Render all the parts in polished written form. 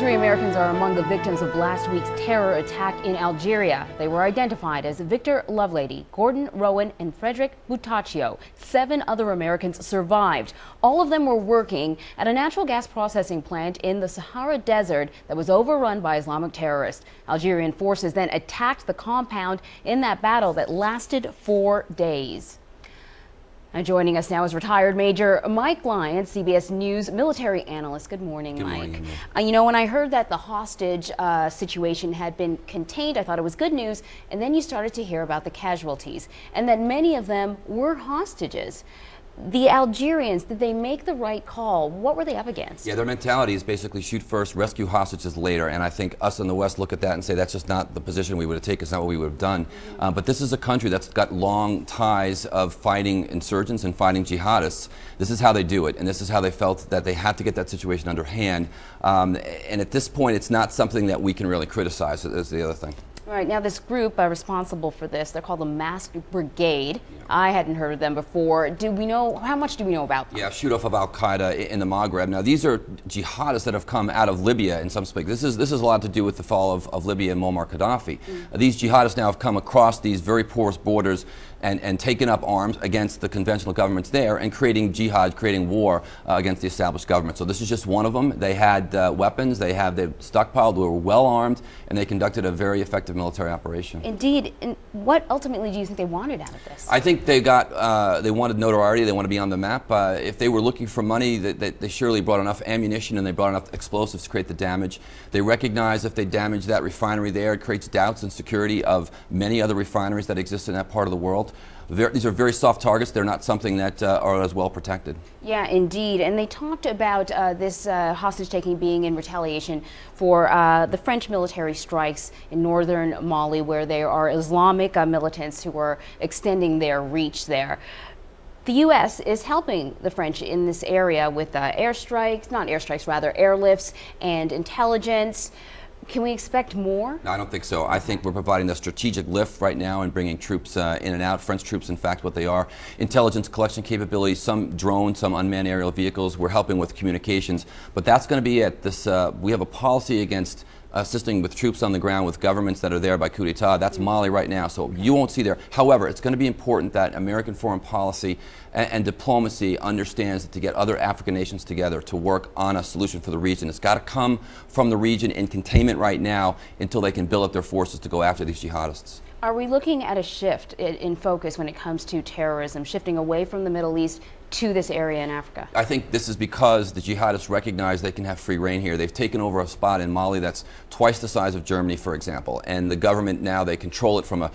Three Americans are among the victims of last week's terror attack in Algeria. They were identified as Victor Lovelady, Gordon Rowan, and Frederick Boutaccio. 7 other Americans survived. All of them were working at a natural gas processing plant in the Sahara Desert that was overrun by Islamic terrorists. Algerian forces then attacked the compound in that battle that lasted 4 days. And joining us now is retired Major Mike Lyons, CBS News Military Analyst. Good morning, Mike. Good morning. You know, when I heard that the hostage situation had been contained, I thought it was good news. And then you started to hear about the casualties and that many of them were hostages. The Algerians, did they make the right call? What were they up against? Yeah, their mentality is basically shoot first, rescue hostages later. And I think us in the West look at that and say that's just not the position we would have taken. It's not what we would have done. But this is a country that's got long ties of fighting insurgents and fighting jihadists. This is how they do it. And this is how they felt that they had to get that situation under hand. And at this point, it's not something that we can really criticize, is the other thing. All right, now this group responsible for this, they're called the Mask Brigade. Yeah. I hadn't heard of them before. Do we know, how much do we know about them? Yeah, shoot off of Al-Qaeda in the Maghreb. Now these are jihadists that have come out of Libya in some space. This is a lot to do with the fall of Libya and Muammar Gaddafi. These jihadists now have come across these very porous borders and taken up arms against the conventional governments there and creating jihad, creating war against the established government. So this is just one of them. They had weapons, they stockpiled, they were well armed, and they conducted a very effective military operation. Indeed. And what ultimately do you think they wanted out of this? I think they wanted notoriety, they want to be on the map. If they were looking for money, they surely brought enough ammunition and they brought enough explosives to create the damage. They recognize if they damage that refinery there, it creates doubts and security of many other refineries that exist in that part of the world. These are very soft targets. They're not something that are as well protected. Yeah, indeed. And they talked about this hostage-taking being in retaliation for the French military strikes in northern Mali, where there are Islamic militants who are extending their reach there. The U.S. is helping the French in this area with airlifts and intelligence. Can we expect more? No, I don't think so. I think we're providing a strategic lift right now and bringing troops in and out. French troops, in fact, what they are. Intelligence collection capabilities, some drones, some unmanned aerial vehicles. We're helping with communications. But that's going to be it. We have a policy against assisting with troops on the ground with governments that are there by coup d'etat. That's Mali right now, so you won't see there. However, it's going to be important that American foreign policy and diplomacy understands that to get other African nations together to work on a solution for the region. It's got to come from the region in containment right now until they can build up their forces to go after these jihadists. Are we looking at a shift in focus when it comes to terrorism, shifting away from the Middle East to this area in Africa? I think this is because the jihadists recognize they can have free reign here. They've taken over a spot in Mali that's twice the size of Germany, for example, and the government now, they control it from an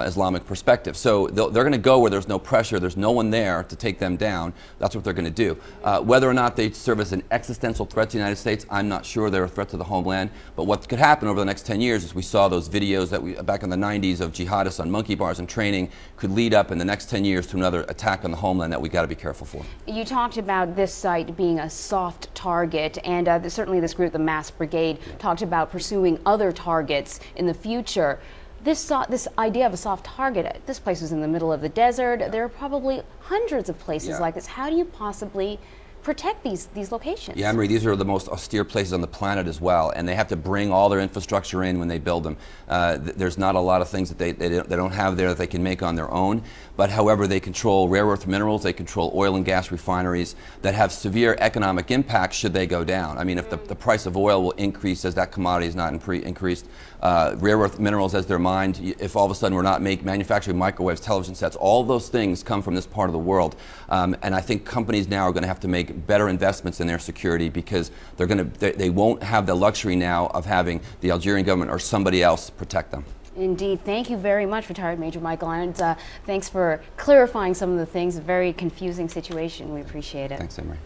Islamic perspective. So they're going to go where there's no pressure, there's no one there to take them down. That's what they're going to do. Whether or not they serve as an existential threat to the United States, I'm not sure. They're a threat to the homeland. But what could happen over the next 10 years is we saw those videos that back in the 90s of jihadists on monkey bars and training could lead up in the next 10 years to another attack on the homeland that we got to be careful for. You talked about this site being a soft target, and certainly this group, the Mask Brigade, talked about pursuing other targets in the future. This idea of a soft target, this place is in the middle of the desert. There are probably hundreds of places like this. How do you possibly protect these locations? Yeah, Marie, these are the most austere places on the planet as well, and they have to bring all their infrastructure in when they build them. There's not a lot of things that they don't have there that they can make on their own, but however, they control rare earth minerals, they control oil and gas refineries that have severe economic impacts should they go down. I mean, if the price of oil will increase as that commodity is not increased, rare earth minerals as they're mined, if all of a sudden we're not manufacturing microwaves, television sets, all those things come from this part of the world. And I think companies now are going to have to make better investments in their security because they won't have the luxury now of having the Algerian government or somebody else protect them. Indeed. Thank you very much, retired Major Mike Lyons. Thanks for clarifying some of the things. A very confusing situation. We appreciate it. Thanks, Emery.